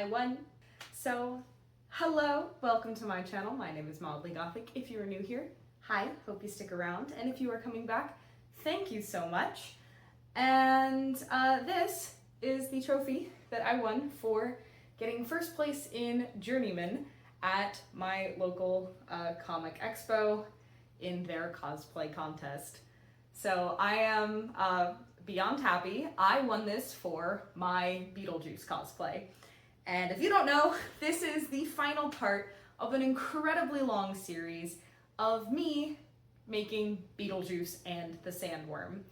won. So, hello, welcome to my channel. My name is Mildly Gothic. If you are new here, hi, hope you stick around. And if you are coming back, thank you so much. And this is the trophy that I won for getting first place in Journeyman at my local comic expo in their cosplay contest. So I am beyond happy. I won this for my Beetlejuice cosplay. And if you don't know, this is the final part of an incredibly long series of me making Beetlejuice and the Sandworm.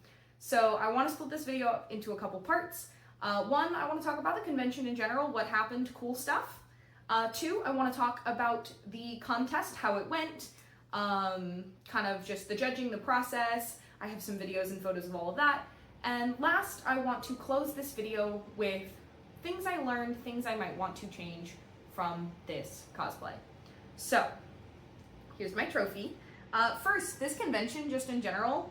So I want to split this video up into a couple parts. One, I want to talk about the convention in general, what happened, cool stuff. Two, I want to talk about the contest, how it went, kind of just the judging, the process. I have some videos and photos of all of that. And last, I want to close this video with things I learned, things I might want to change from this cosplay. So, here's my trophy. First, this convention, just in general,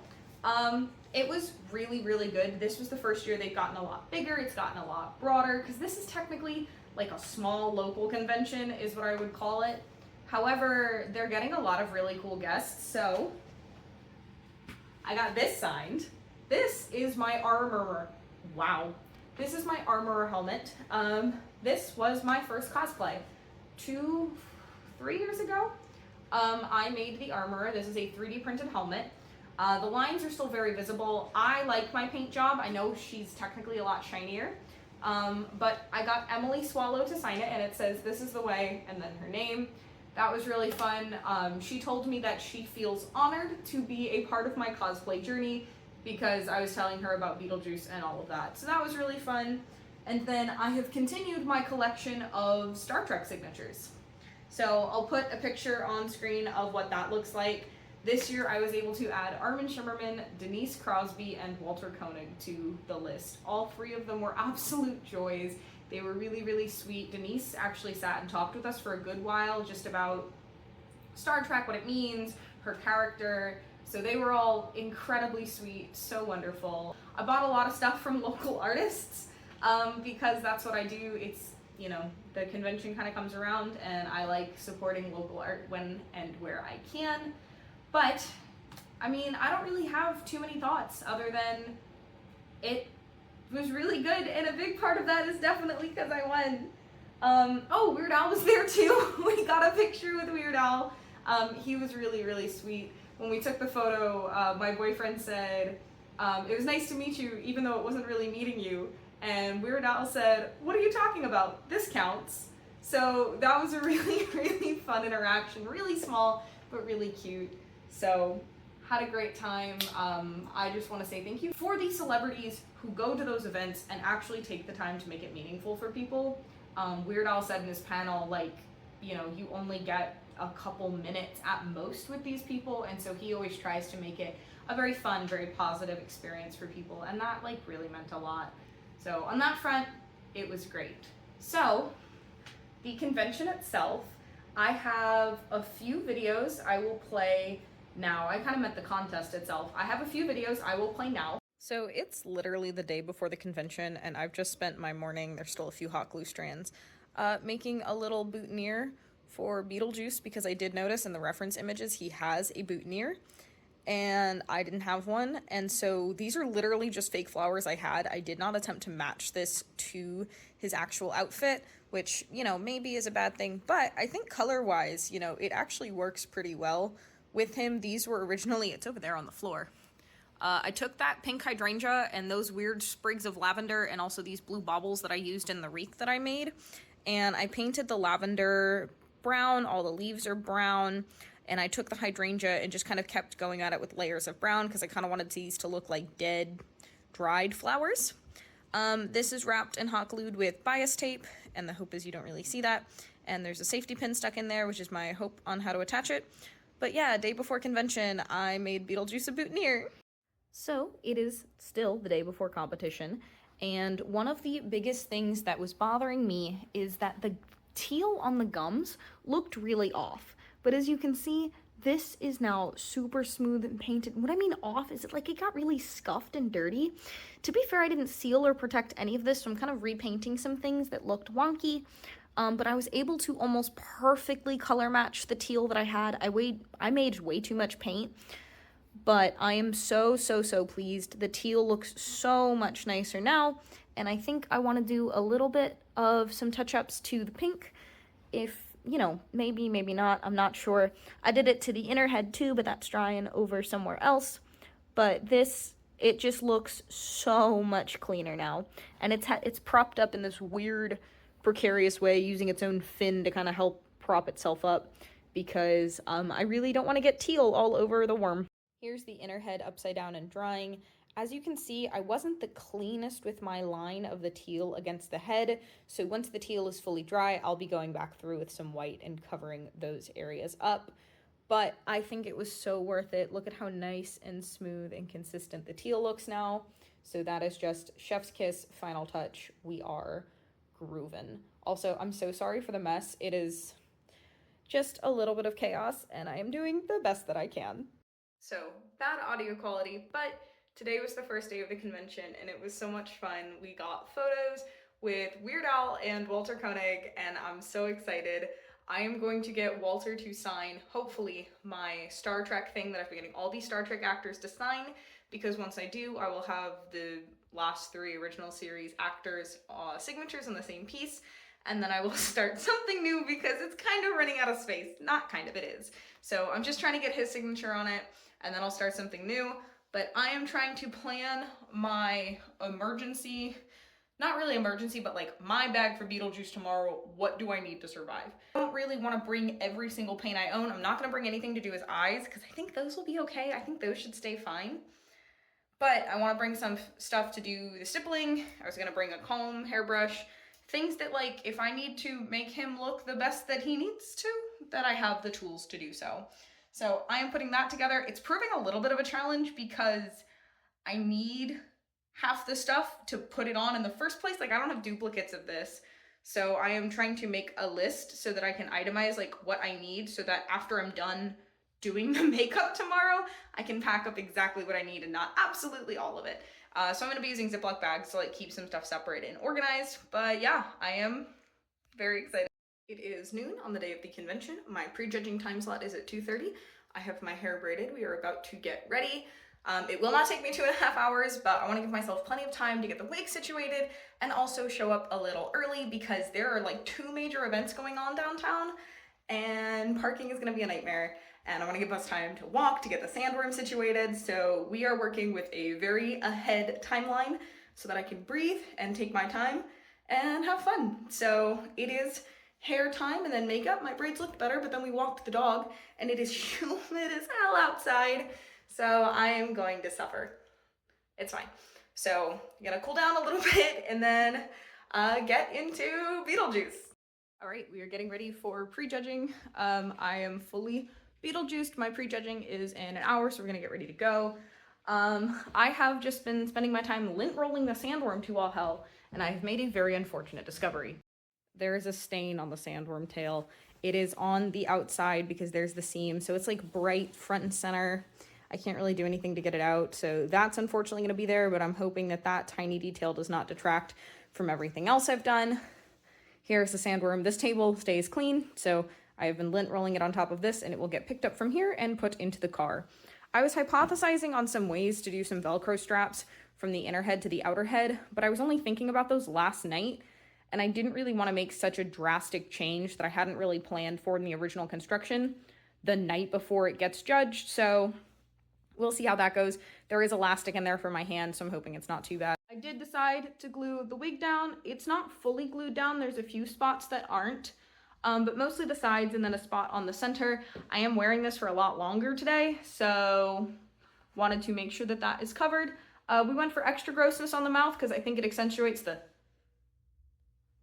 it was really, really good. This was the first year they've gotten a lot bigger, it's gotten a lot broader, because this is technically like a small local convention, is what I would call it. However, they're getting a lot of really cool guests, so I got this signed. This is my armorer. Wow. This is my armorer helmet. This was my first cosplay. 3 years ago, I made the armorer. This is a 3D printed helmet. The lines are still very visible. I like my paint job. I know she's technically a lot shinier. But I got Emily Swallow to sign it, and it says, "This is the way," and then her name. That was really fun. She told me that she feels honored to be a part of my cosplay journey because I was telling her about Beetlejuice and all of that. So that was really fun. And then I have continued my collection of Star Trek signatures. So I'll put a picture on screen of what that looks like. This year I was able to add Armin Shimmerman, Denise Crosby, and Walter Koenig to the list. All three of them were absolute joys. They were really, really sweet. Denise actually sat and talked with us for a good while just about Star Trek, what it means, her character. So they were all incredibly sweet, so wonderful. I bought a lot of stuff from local artists because that's what I do. It's, you know, the convention kind of comes around and I like supporting local art when and where I can. But, I mean, I don't really have too many thoughts other than it was really good, and a big part of that is definitely because I won. Oh, Weird Al was there too. We got a picture with Weird Al. He was really, really sweet. When we took the photo, my boyfriend said, "It was nice to meet you, even though it wasn't really meeting you." And Weird Al said, "What are you talking about? This counts." So that was a really, really fun interaction. Really small, but really cute. So, had a great time. I just want to say thank you for the celebrities who go to those events and actually take the time to make it meaningful for people. Weird Al said in his panel, like, you know, you only get a couple minutes at most with these people, and so he always tries to make it a very fun, very positive experience for people, and that, like, really meant a lot. So, on that front, it was great. So, the convention itself, I have a few videos I will play now. I kind of meant the contest itself. I have a few videos I will play now. So it's literally the day before the convention, and I've just spent my morning, there's still a few hot glue strands, making a little boutonniere for Beetlejuice, because I did notice in the reference images he has a boutonniere, and I didn't have one, and so these are literally just fake flowers I had. I did not attempt to match this to his actual outfit, which, you know, maybe is a bad thing, but I think color-wise, you know, it actually works pretty well with him. These were originally, it's over there on the floor. I took that pink hydrangea and those weird sprigs of lavender and also these blue baubles that I used in the wreath that I made, and I painted the lavender brown, all the leaves are brown, and I took the hydrangea and just kind of kept going at it with layers of brown because I kind of wanted these to look like dead, dried flowers. This is wrapped and hot glued with bias tape, and the hope is you don't really see that, and there's a safety pin stuck in there, which is my hope on how to attach it. But yeah, day before convention, I made Beetlejuice a boutonniere. So it is still the day before competition, and one of the biggest things that was bothering me is that the teal on the gums looked really off. But as you can see, this is now super smooth and painted. What I mean off is it like it got really scuffed and dirty. To be fair, I didn't seal or protect any of this, so I'm kind of repainting some things that looked wonky. But I was able to almost perfectly color match the teal that I had. I made way too much paint, but I am so pleased. The teal looks so much nicer now, and I think I want to do a little bit of some touch-ups to the pink. If, you know, maybe not, I'm not sure. I did it to the inner head too, but that's drying over somewhere else. But this, it just looks so much cleaner now, and it's propped up in this weird precarious way, using its own fin to kind of help prop itself up, because I really don't want to get teal all over the worm. Here's the inner head upside down and drying. As you can see, I wasn't the cleanest with my line of the teal against the head, so once the teal is fully dry, I'll be going back through with some white and covering those areas up. But I think it was so worth it. Look at how nice and smooth and consistent the teal looks now. So that is just chef's kiss, final touch. We are groovin'. Also, I'm so sorry for the mess. It is just a little bit of chaos, and I am doing the best that I can. So, bad audio quality, but today was the first day of the convention, and it was so much fun. We got photos with Weird Al and Walter Koenig, and I'm so excited. I am going to get Walter to sign, hopefully, my Star Trek thing that I've been getting all these Star Trek actors to sign, because once I do, I will have the last 3 original series actors' signatures on the same piece, and then I will start something new because it's kind of running out of space. Not kind of, it is. So I'm just trying to get his signature on it, and then I'll start something new. But I am trying to plan my emergency, not really emergency, but like my bag for Beetlejuice tomorrow. What do I need to survive? I don't really want to bring every single paint I own. I'm not going to bring anything to do his eyes because I think those will be okay. I think those should stay fine. But I want to bring some stuff to do the stippling. I was going to bring a comb, hairbrush, things that, like, if I need to make him look the best that he needs to, that I have the tools to do so. So I am putting that together. It's proving a little bit of a challenge because I need half the stuff to put it on in the first place. Like, I don't have duplicates of this. So I am trying to make a list so that I can itemize like what I need, so that after I'm done doing the makeup tomorrow, I can pack up exactly what I need and not absolutely all of it. So I'm gonna be using Ziploc bags to like keep some stuff separate and organized. But yeah, I am very excited. It is noon on the day of the convention. My prejudging time slot is at 2:30. I have my hair braided. We are about to get ready. It will not take me 2.5 hours, but I want to give myself plenty of time to get the wig situated and also show up a little early because there are like 2 major events going on downtown and parking is going to be a nightmare. And I want to give us time to walk to get the sandworm situated. So we are working with a very ahead timeline so that I can breathe and take my time and have fun. So it is hair time and then makeup. My braids looked better, but then we walked the dog and it is humid as hell outside. So I am going to suffer. It's fine. So I'm gonna cool down a little bit and then get into Beetlejuice. All right, we are getting ready for prejudging. I am fully Beetlejuiced. My prejudging is in an hour, so we're gonna get ready to go. I have just been spending my time lint rolling the sandworm to all hell, and I have made a very unfortunate discovery. There is a stain on the sandworm tail. It is on the outside because there's the seam, so it's like bright front and center. I can't really do anything to get it out, so that's unfortunately going to be there, but I'm hoping that that tiny detail does not detract from everything else I've done. Here's the sandworm. This table stays clean, so I have been lint rolling it on top of this, and it will get picked up from here and put into the car. I was hypothesizing on some ways to do some Velcro straps from the inner head to the outer head, but I was only thinking about those last night, and I didn't really want to make such a drastic change that I hadn't really planned for in the original construction the night before it gets judged, so we'll see how that goes. There is elastic in there for my hand, so I'm hoping it's not too bad. I did decide to glue the wig down. It's not fully glued down. There's a few spots that aren't, but mostly the sides and then a spot on the center. I am wearing this for a lot longer today, so wanted to make sure that that is covered. We went for extra grossness on the mouth because I think it accentuates the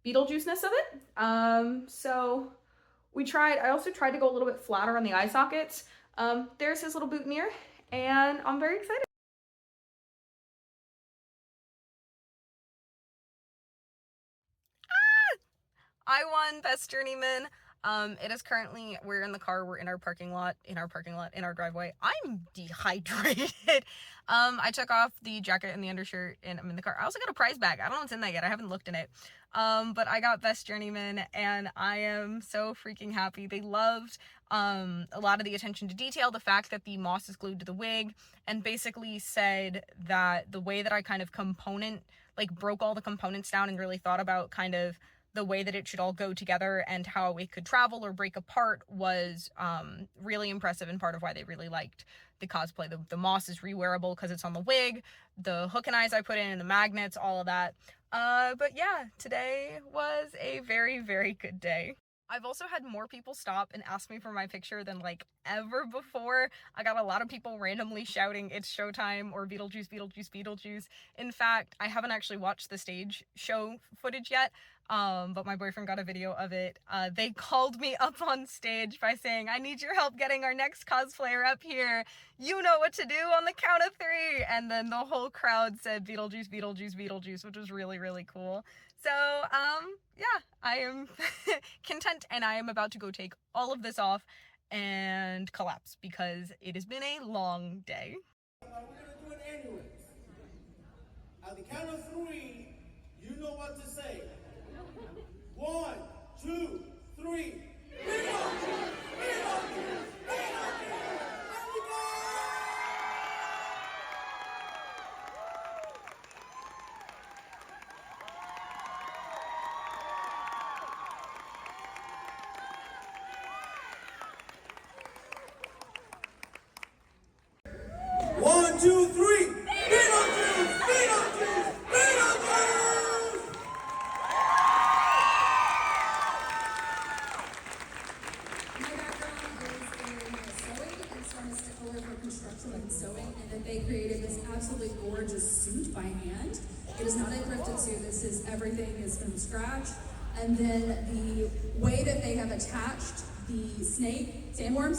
Beetlejuiceness of it. So we tried, I also tried to go a little bit flatter on the eye sockets. There's his little boutonniere, and I'm very excited. I won Best Journeyman. It is currently, we're in the car, we're in our parking lot, in our driveway. I'm dehydrated. I took off the jacket and the undershirt and I'm in the car. I also got a prize bag. I don't know what's in that yet. I haven't looked in it. But I got Best Journeyman and I am so freaking happy. They loved a lot of the attention to detail, the fact that the moss is glued to the wig, and basically said that the way that I kind of broke all the components down and really thought about kind of the way that it should all go together and how it could travel or break apart was really impressive, and part of why they really liked the cosplay. The moss is rewearable because it's on the wig, the hook and eyes I put in, and the magnets, all of that. But yeah, today was a very, very good day. I've also had more people stop and ask me for my picture than like ever before. I got a lot of people randomly shouting, "It's showtime," or "Beetlejuice, Beetlejuice, Beetlejuice." In fact, I haven't actually watched the stage show footage yet, but my boyfriend got a video of it. They called me up on stage by saying, "I need your help getting our next cosplayer up here. You know what to do on the count of 3." And then the whole crowd said, "Beetlejuice, Beetlejuice, Beetlejuice," which was really, really cool. So, yeah, I am content, and I am about to go take all of this off and collapse because it has been a long day. We're gonna do it anyways. At the count of 3, you know what to say. 1, 2, 3. Beetlejuice! Beetlejuice! Beetlejuice! There we go! One, two, three. Beetlejuice! Beetlejuice! Beetlejuice! My background is in sewing, and so I'm a stickler for construction and sewing, and then they created this absolutely gorgeous suit by hand. It is not a thrifted suit. This is everything is from scratch. And then the way that they have attached the sandworm,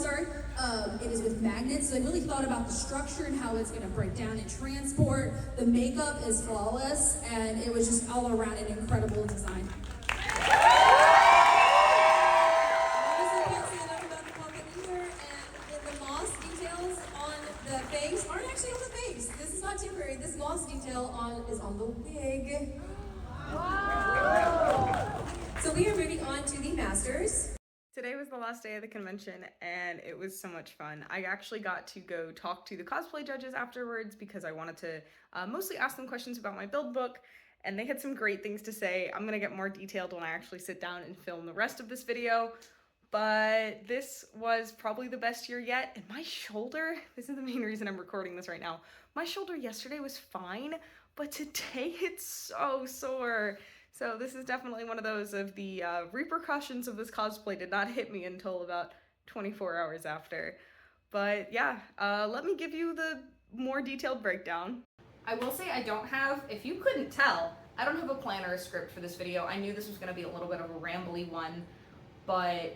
it is with magnets. So they really thought about the structure and how it's going to break down and transport. The makeup is flawless, and it was just all around an incredible design. Obviously, can't say enough about the puppet either, and the moss details on the face aren't actually on the face. This is not temporary. This moss detail is on the wig. Wow. So we are moving on to the masters. Today was the last day of the convention and it was so much fun. I actually got to go talk to the cosplay judges afterwards because I wanted to mostly ask them questions about my build book, and they had some great things to say. I'm gonna get more detailed when I actually sit down and film the rest of this video, but this was probably the best year yet. And my shoulder, this is the main reason I'm recording this right now, my shoulder yesterday was fine, but today it's so sore. So this is definitely one of those of the repercussions of this cosplay did not hit me until about 24 hours after. But yeah, let me give you the more detailed breakdown. I will say I don't have, if you couldn't tell, I don't have a plan or a script for this video. I knew this was gonna be a little bit of a rambly one, but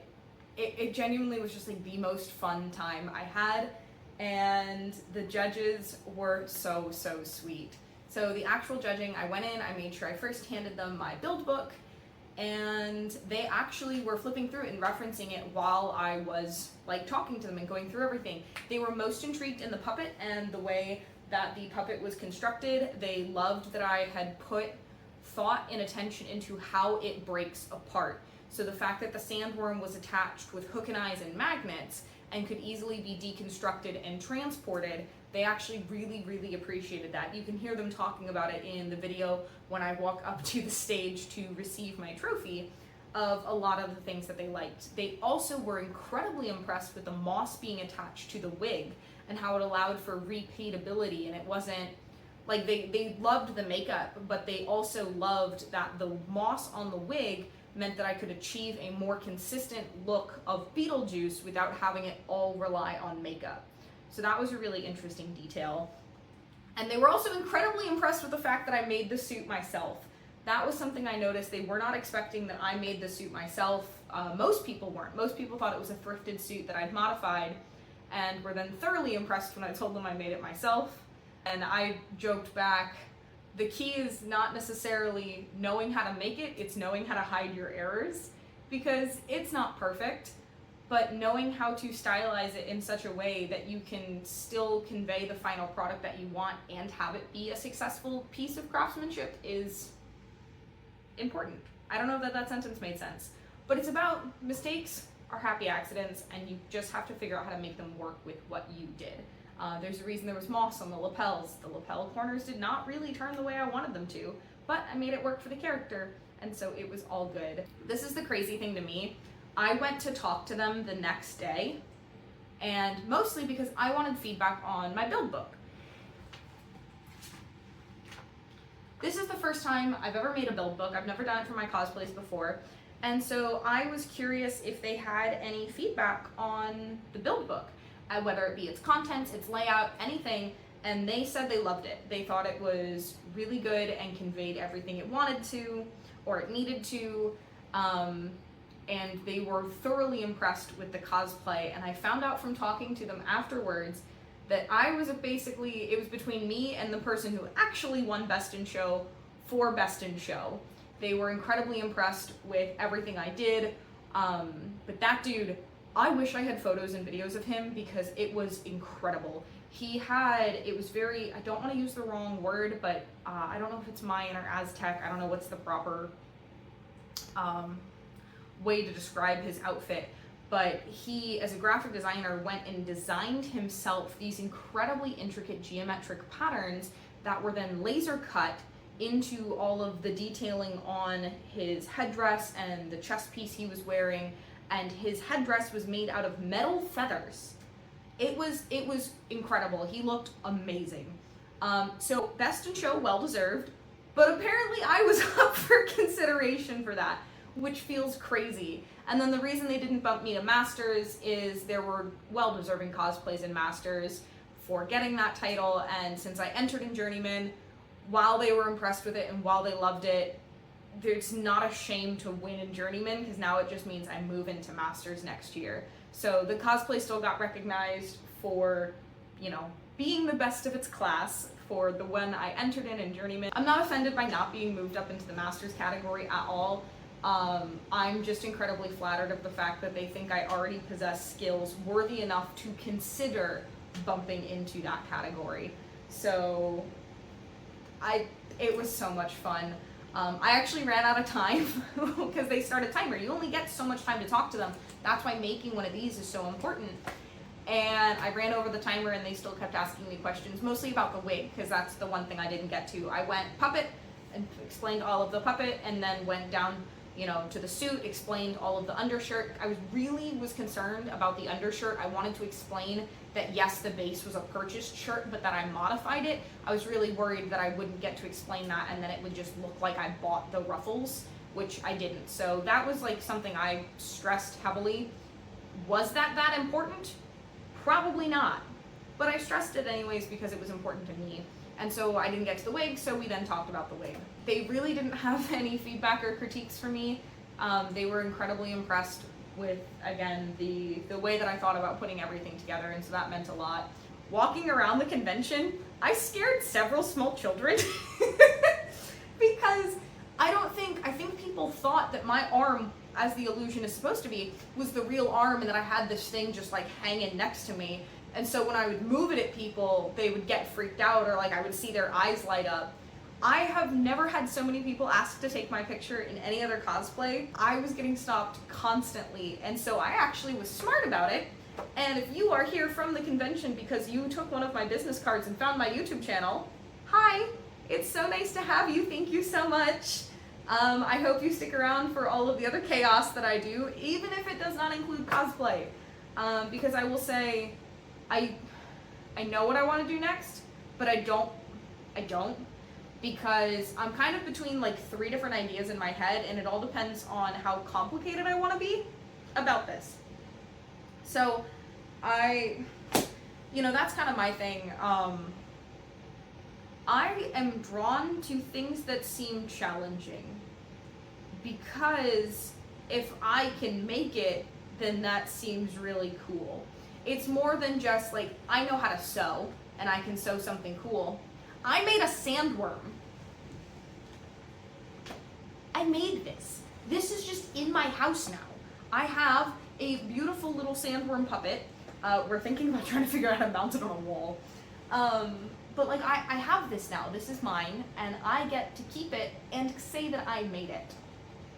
it genuinely was just like the most fun time I had, and the judges were so sweet. So the actual judging, I went in, I made sure I first handed them my build book, and they actually were flipping through it and referencing it while I was like talking to them and going through everything. They were most intrigued in the puppet and the way that the puppet was constructed. They loved that I had put thought and attention into how it breaks apart. So the fact that the sandworm was attached with hook and eyes and magnets and could easily be deconstructed and transported, they actually really appreciated that. You can hear them talking about it in the video when I walk up to the stage to receive my trophy, of a lot of the things that they liked. They also were incredibly impressed with the moss being attached to the wig and how it allowed for repaintability, and it wasn't like they loved the makeup, but they also loved that the moss on the wig meant that I could achieve a more consistent look of Beetlejuice without having it all rely on makeup. So that was a really interesting detail. And they were also incredibly impressed with the fact that I made the suit myself. That was something I noticed. They were not expecting that I made the suit myself. Most people weren't. Most people thought it was a thrifted suit that I'd modified, and were then thoroughly impressed when I told them I made it myself. And I joked back, the key is not necessarily knowing how to make it, it's knowing how to hide your errors. because it's not perfect, but knowing how to stylize it in such a way that you can still convey the final product that you want and have it be a successful piece of craftsmanship is important. I don't know if that sentence made sense, but it's about mistakes are happy accidents, and you just have to figure out how to make them work with what you did. There's a reason there was moss on the lapels. The lapel corners did not really turn the way I wanted them to, but I made it work for the character, and so it was all good. This is the crazy thing to me. I went to talk to them the next day, and mostly because I wanted feedback on my build book. This is the first time I've ever made a build book. I've never done it for my cosplays before, and so I was curious if they had any feedback on the build book, whether it be its contents, its layout, anything, and they said they loved it. They thought it was really good and conveyed everything it wanted to, or it needed to, and they were thoroughly impressed with the cosplay. And I found out from talking to them afterwards that it was between me and the person who actually won Best in Show for Best in Show. They were incredibly impressed with everything I did, but that dude, I wish I had photos and videos of him because it was incredible. It was very, I don't want to use the wrong word, but I don't know if it's Mayan or Aztec, I don't know what's the proper way to describe his outfit, but he, as a graphic designer, went and designed himself these incredibly intricate geometric patterns that were then laser cut into all of the detailing on his headdress and the chest piece he was wearing, and his headdress was made out of metal feathers. It was incredible. He looked amazing. So Best in Show, well deserved, but apparently I was up for consideration for that, which feels crazy. And then the reason they didn't bump me to Masters is there were well-deserving cosplays in Masters for getting that title, and since I entered in Journeyman, while they were impressed with it and while they loved it, there's not a shame to win in Journeyman, because now it just means I move into Masters next year. So the cosplay still got recognized for, being the best of its class for the one I entered in Journeyman. I'm not offended by not being moved up into the Masters category at all. I'm just incredibly flattered of the fact that they think I already possess skills worthy enough to consider bumping into that category. So it was so much fun. I actually ran out of time because they start a timer. You only get so much time to talk to them. That's why making one of these is so important. And I ran over the timer and they still kept asking me questions, mostly about the wig, because that's the one thing I didn't get to. I went puppet and explained all of the puppet, and then went down to the suit, explained all of the undershirt. I was concerned about the undershirt. I wanted to explain that yes, the base was a purchased shirt, but that I modified it. I was really worried that I wouldn't get to explain that and then it would just look like I bought the ruffles, which I didn't. So that was like something I stressed heavily. Was that important? Probably not, but I stressed it anyways because it was important to me. And so I didn't get to the wig, so we then talked about the wig. They really didn't have any feedback or critiques for me. They were incredibly impressed with, again, the way that I thought about putting everything together, and so that meant a lot. Walking around the convention, I scared several small children because I think people thought that my arm, as the illusion is supposed to be, was the real arm, and that I had this thing just like hanging next to me. And so when I would move it at people, they would get freaked out, or like I would see their eyes light up. I have never had so many people ask to take my picture in any other cosplay. I was getting stopped constantly, and so I actually was smart about it. And if you are here from the convention because you took one of my business cards and found my YouTube channel, hi, it's so nice to have you. Thank you so much. I hope you stick around for all of the other chaos that I do, even if it does not include cosplay. Because I will say, I know what I want to do next, but I don't, because I'm kind of between like 3 different ideas in my head, and it all depends on how complicated I want to be about this. So that's kind of my thing. I am drawn to things that seem challenging, because if I can make it, then that seems really cool. It's more than just like, I know how to sew and I can sew something cool. I made a sandworm. I made this. This is just in my house now. I have a beautiful little sandworm puppet. We're thinking about trying to figure out how to mount it on a wall. But like I have this now. This is mine, and I get to keep it and say that I made it.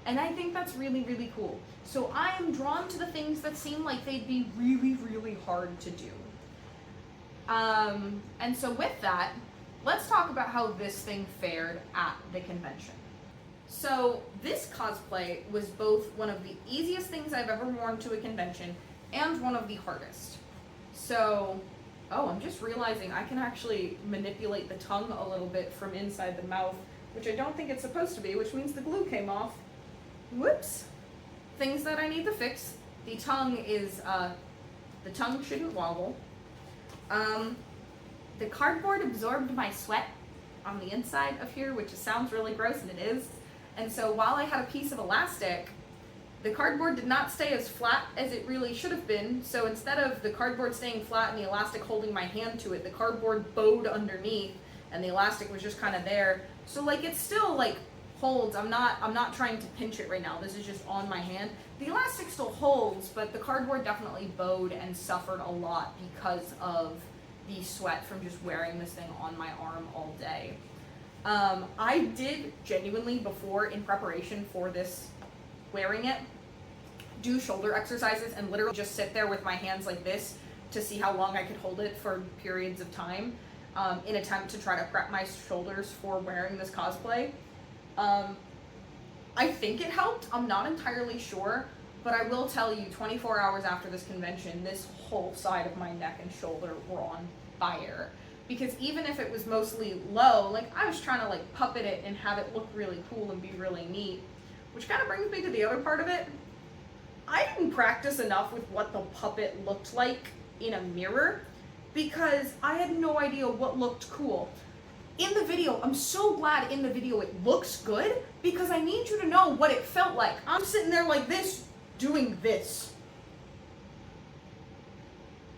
And I think that's really, really cool. So I am drawn to the things that seem like they'd be really, really hard to do. And so with that, let's talk about how this thing fared at the convention. So this cosplay was both one of the easiest things I've ever worn to a convention and one of the hardest. So, oh, I'm just realizing I can actually manipulate the tongue a little bit from inside the mouth, which I don't think it's supposed to be, which means the glue came off. Whoops. Things that I need to fix. The tongue shouldn't wobble. The cardboard absorbed my sweat on the inside of here, which sounds really gross, and it is. And so while I had a piece of elastic, the cardboard did not stay as flat as it really should have been. So instead of the cardboard staying flat and the elastic holding my hand to it, the cardboard bowed underneath and the elastic was just kind of there. So like it still like holds. I'm not trying to pinch it right now. This is just on my hand. The elastic still holds, but the cardboard definitely bowed and suffered a lot because of the sweat from just wearing this thing on my arm all day. I did genuinely, before, in preparation for this, wearing it, do shoulder exercises and literally just sit there with my hands like this to see how long I could hold it for periods of time, in attempt to try to prep my shoulders for wearing this cosplay. I think it helped. I'm not entirely sure, but I will tell you, 24 hours after this convention, this whole side of my neck and shoulder were on fire. Because even if it was mostly low, like I was trying to like puppet it and have it look really cool and be really neat. Which kind of brings me to the other part of it. I didn't practice enough with what the puppet looked like in a mirror because I had no idea what looked cool. In the video, I'm so glad in the video it looks good because I need you to know what it felt like. I'm sitting there like this, doing this.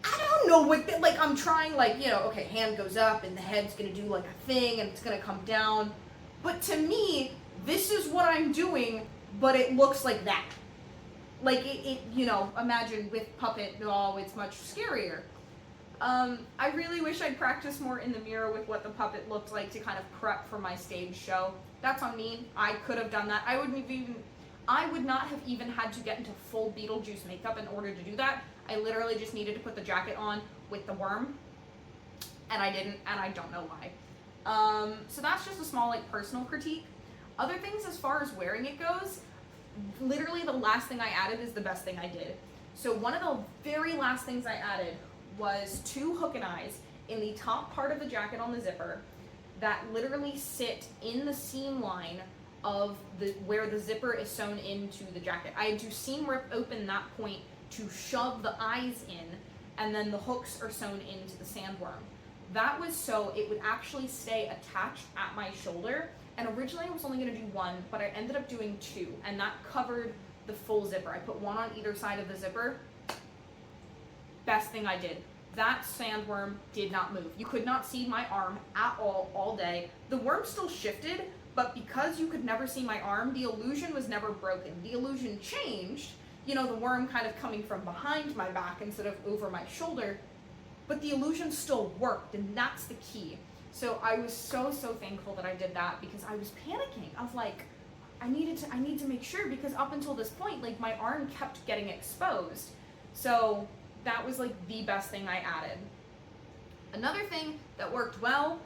I don't know what, like I'm trying like, you know, okay, hand goes up and the head's gonna do like a thing and it's gonna come down. But to me, this is what I'm doing, but it looks like that. Like it you know, imagine with puppet, oh, it's much scarier. I really wish I'd practiced more in the mirror with what the puppet looked like to kind of prep for my stage show. That's on me. I could have done that. I would not have even had to get into full Beetlejuice makeup in order to do that. I literally just needed to put the jacket on with the worm, and I didn't, and I don't know why. So that's just a small like personal critique. Other things as far as wearing it goes, literally the last thing I added is the best thing I did. So one of the very last things I added was 2 hook and eyes in the top part of the jacket on the zipper that literally sit in the seam line of where the zipper is sewn into the jacket. I had to seam rip open that point to shove the eyes in, and then the hooks are sewn into the sandworm. That was so it would actually stay attached at my shoulder, and originally I was only going to do 1, but I ended up doing 2, and that covered the full zipper. I put 1 on either side of the zipper. Best thing I did. That sandworm did not move. You could not see my arm at all day. The worm still shifted, but because you could never see my arm, the illusion was never broken. The illusion changed, you know, the worm kind of coming from behind my back instead of over my shoulder, but the illusion still worked, and that's the key. So I was so thankful that I did that because I was panicking. I was like, I need to make sure, because up until this point, like my arm kept getting exposed. So that was like the best thing I added. Another thing that worked well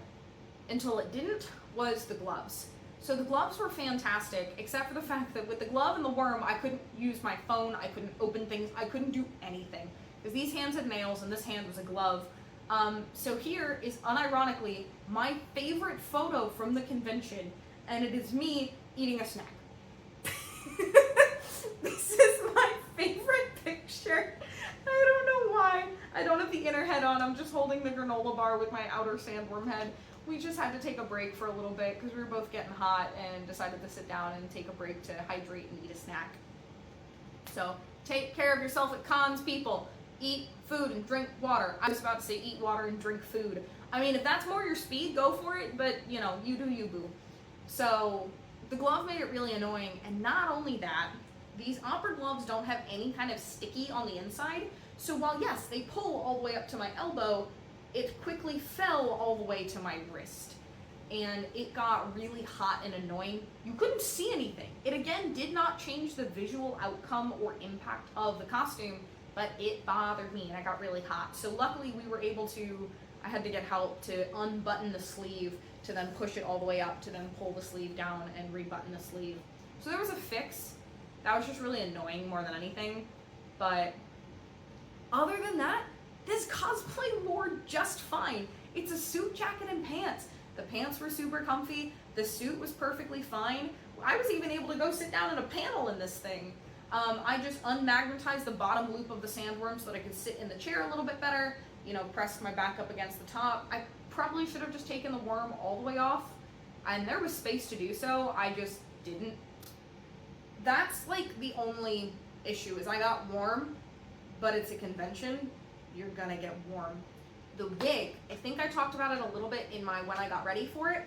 until it didn't was the gloves. So the gloves were fantastic, except for the fact that with the glove and the worm, I couldn't use my phone, I couldn't open things, I couldn't do anything. Because these hands had nails and this hand was a glove. So here is unironically my favorite photo from the convention, and it is me eating a snack. This is my favorite picture. I don't know why. I don't have the inner head on. I'm just holding the granola bar with my outer sandworm head. We just had to take a break for a little bit because we were both getting hot and decided to sit down and take a break to hydrate and eat a snack. So take care of yourself at cons, people. Eat food and drink water. I was about to say eat water and drink food. I mean, if that's more your speed, go for it, but you know, you do you, boo. So the glove made it really annoying, and not only that, these opera gloves don't have any kind of sticky on the inside, so while yes, they pull all the way up to my elbow, it quickly fell all the way to my wrist. And it got really hot and annoying. You couldn't see anything. It again did not change the visual outcome or impact of the costume, but it bothered me and I got really hot. So luckily we were able to, I had to get help to unbutton the sleeve, to then push it all the way up, to then pull the sleeve down and rebutton the sleeve. So there was a fix. That was just really annoying more than anything. But other than that, this cosplay wore just fine. It's a suit, jacket, and pants. The pants were super comfy. The suit was perfectly fine. I was even able to go sit down in a panel in this thing. I just unmagnetized the bottom loop of the sandworm so that I could sit in the chair a little bit better, you know, pressed my back up against the top. I probably should have just taken the worm all the way off, and there was space to do so. I just didn't. That's like the only issue, is I got warm, but it's a convention. You're gonna get warm. The wig, I think I talked about it a little bit in my when I got ready for it.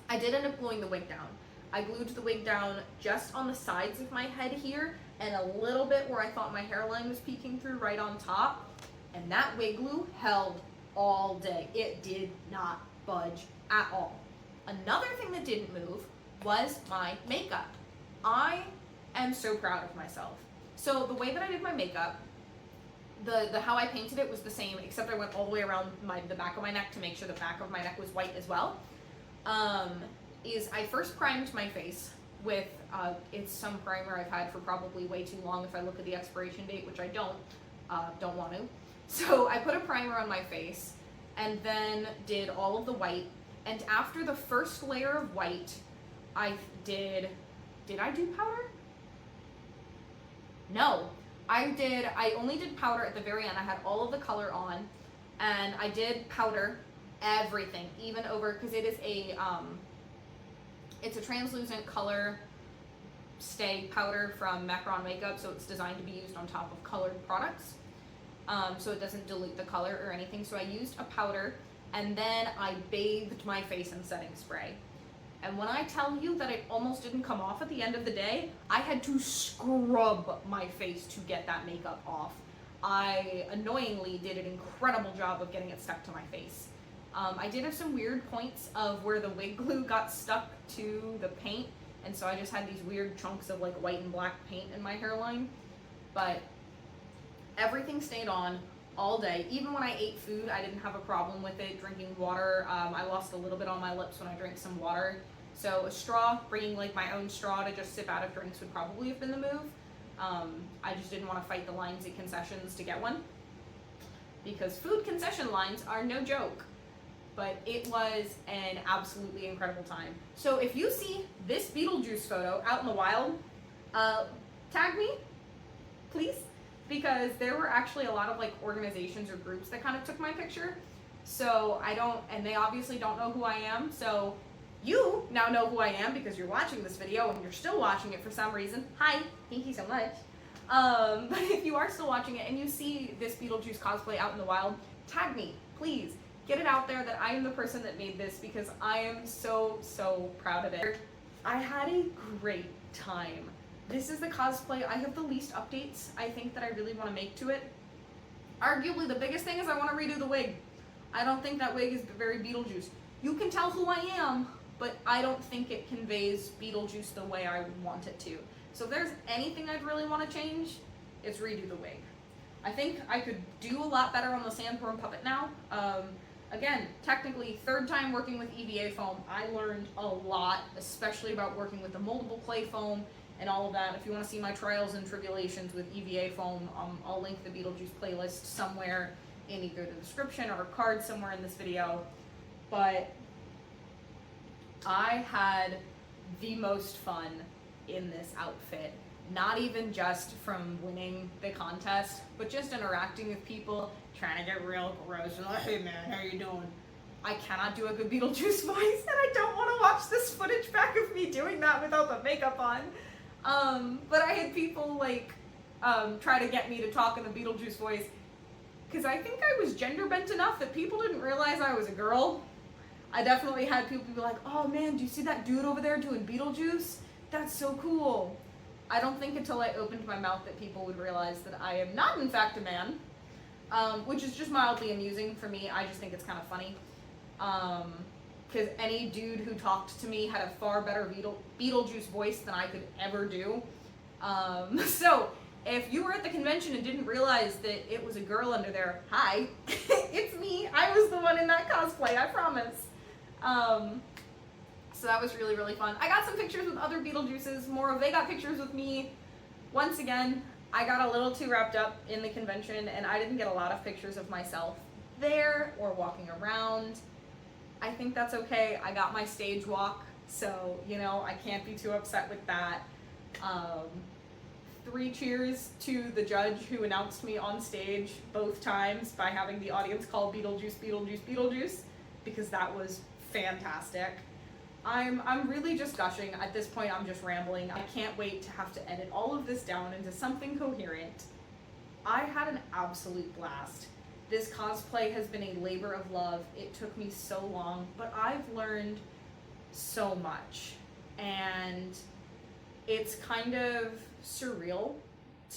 I did end up gluing the wig down. I glued the wig down just on the sides of my head here and a little bit where I thought my hairline was peeking through right on top. And that wig glue held all day. It did not budge at all. Another thing that didn't move was my makeup. I am so proud of myself. So the way that I did my makeup, the how I painted it was the same, except I went all the way around the back of my neck to make sure the back of my neck was white as well. Is I first primed my face with, it's some primer I've had for probably way too long if I look at the expiration date, which I don't want to. So I put a primer on my face and then did all of the white. And after the first layer of white, I did I do powder? No. I only did powder at the very end. I had all of the color on, and I did powder everything, even over, because it is it's a translucent color stay powder from Macron Makeup, so it's designed to be used on top of colored products, so it doesn't dilute the color or anything. So I used a powder, and then I bathed my face in setting spray. And when I tell you that it almost didn't come off at the end of the day, I had to scrub my face to get that makeup off. I annoyingly did an incredible job of getting it stuck to my face. I did have some weird points of where the wig glue got stuck to the paint, and so I just had these weird chunks of like white and black paint in my hairline. But everything stayed on all day. Even when I ate food, I didn't have a problem with it. Drinking water, I lost a little bit on my lips when I drank some water. So a straw, bringing like my own straw to just sip out of drinks would probably have been the move. I just didn't want to fight the lines at concessions to get one, because food concession lines are no joke. But it was an absolutely incredible time. So if you see this Beetlejuice photo out in the wild, tag me, please. Because there were actually a lot of like organizations or groups that kind of took my picture. So and they obviously don't know who I am. So you now know who I am because you're watching this video and you're still watching it for some reason. Hi, thank you so much. But if you are still watching it and you see this Beetlejuice cosplay out in the wild, tag me, please. Get it out there that I am the person that made this, because I am so, so proud of it. I had a great time. This is the cosplay I have the least updates, I think, that I really want to make to it. Arguably, the biggest thing is I want to redo the wig. I don't think that wig is very Beetlejuice. You can tell who I am, but I don't think it conveys Beetlejuice the way I would want it to. So if there's anything I'd really want to change, it's redo the wig. I think I could do a lot better on the sandworm puppet now. Again, technically, third time working with EVA foam, I learned a lot, especially about working with the moldable clay foam and all of that. If you want to see my trials and tribulations with EVA foam, I'll link the Beetlejuice playlist somewhere in either the description or a card somewhere in this video. But I had the most fun in this outfit. Not even just from winning the contest, but just interacting with people, trying to get real gross and like, hey man, how you doing? I cannot do a good Beetlejuice voice, and I don't want to watch this footage back of me doing that without the makeup on. But I had people like try to get me to talk in the Beetlejuice voice, because I think I was gender bent enough that people didn't realize I was a girl. I definitely had people be like, oh man, do you see that dude over there doing Beetlejuice? That's so cool. I don't think until I opened my mouth that people would realize that I am not in fact a man, which is just mildly amusing for me. I just think it's kind of funny. Because any dude who talked to me had a far better Beetlejuice voice than I could ever do. So if you were at the convention and didn't realize that it was a girl under there, hi, it's me. I was the one in that cosplay, I promise. So that was really, really fun. I got some pictures with other Beetlejuices. They got pictures with me. Once again, I got a little too wrapped up in the convention and I didn't get a lot of pictures of myself there or walking around. I think that's okay. I got my stage walk, so, you know, I can't be too upset with that. 3 cheers to the judge who announced me on stage both times by having the audience call Beetlejuice, Beetlejuice, Beetlejuice, because that was fantastic. I'm really just gushing. At this point, I'm just rambling. I can't wait to have to edit all of this down into something coherent. I had an absolute blast. This cosplay has been a labor of love. It took me so long, but I've learned so much. And it's kind of surreal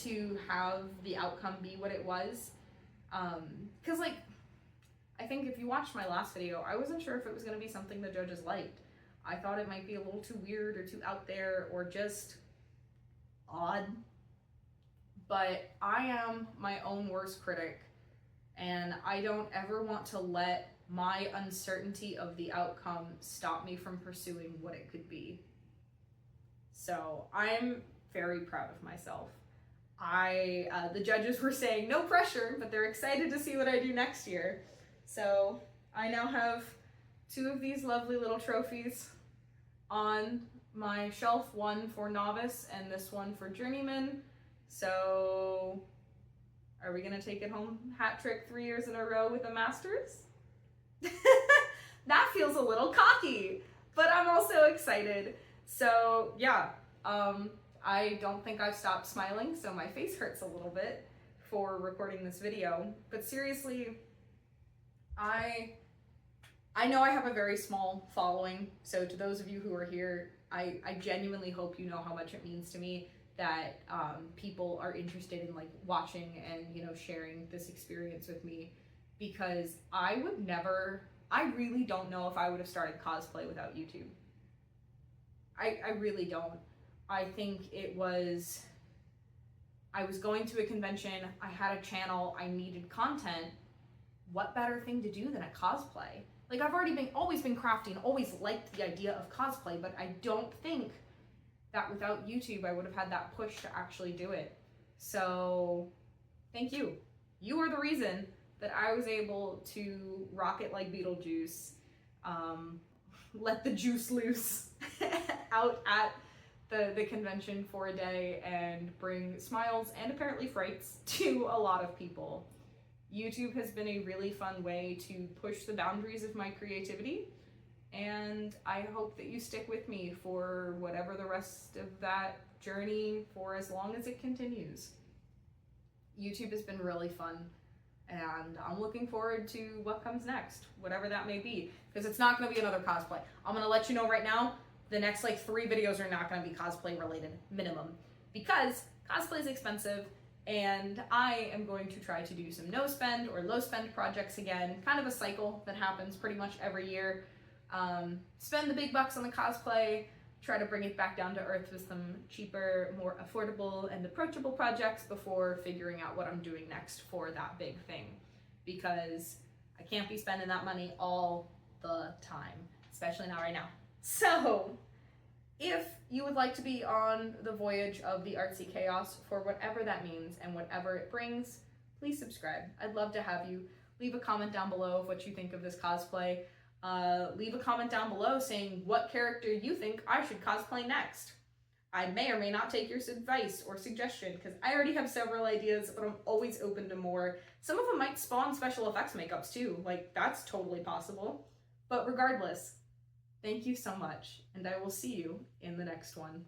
to have the outcome be what it was. Because, like, I think if you watched my last video, I wasn't sure if it was going to be something the judges liked. I thought it might be a little too weird or too out there or just odd. But I am my own worst critic, and I don't ever want to let my uncertainty of the outcome stop me from pursuing what it could be. So I'm very proud of myself. The judges were saying no pressure, but they're excited to see what I do next year. So I now have 2 of these lovely little trophies on my shelf, one for novice and this one for journeyman. So are we gonna take it home hat trick 3 years in a row with a master's? That feels a little cocky, but I'm also excited. So yeah, I don't think I've stopped smiling, so my face hurts a little bit for recording this video. But seriously, I know I have a very small following, so to those of you who are here, I genuinely hope you know how much it means to me that people are interested in like watching and, you know, sharing this experience with me, because I really don't know if I would have started cosplay without YouTube. I really don't. I think I was going to a convention, I had a channel, I needed content. What better thing to do than a cosplay? Like, I've always been crafty and always liked the idea of cosplay, but I don't think that without YouTube I would have had that push to actually do it. So thank you. You are the reason that I was able to rock it like Beetlejuice, let the juice loose out at the convention for a day and bring smiles and apparently frights to a lot of people. YouTube has been a really fun way to push the boundaries of my creativity, and I hope that you stick with me for whatever the rest of that journey, for as long as it continues. YouTube has been really fun, and I'm looking forward to what comes next, whatever that may be, because it's not going to be another cosplay. I'm going to let you know right now, the next like 3 videos are not going to be cosplay related, minimum, because cosplay is expensive, and I am going to try to do some no spend or low spend projects again, kind of a cycle that happens pretty much every year. Spend the big bucks on the cosplay, try to bring it back down to earth with some cheaper, more affordable and approachable projects before figuring out what I'm doing next for that big thing, because I can't be spending that money all the time, especially not right now. So if you would like to be on the voyage of the artsy chaos for whatever that means and whatever it brings, please subscribe. I'd love to have you. Leave a comment down below of what you think of this cosplay. Leave a comment down below saying what character you think I should cosplay next. I may or may not take your advice or suggestion, because I already have several ideas, but I'm always open to more. Some of them might spawn special effects makeups too, like that's totally possible. But regardless, thank you so much, and I will see you in the next one.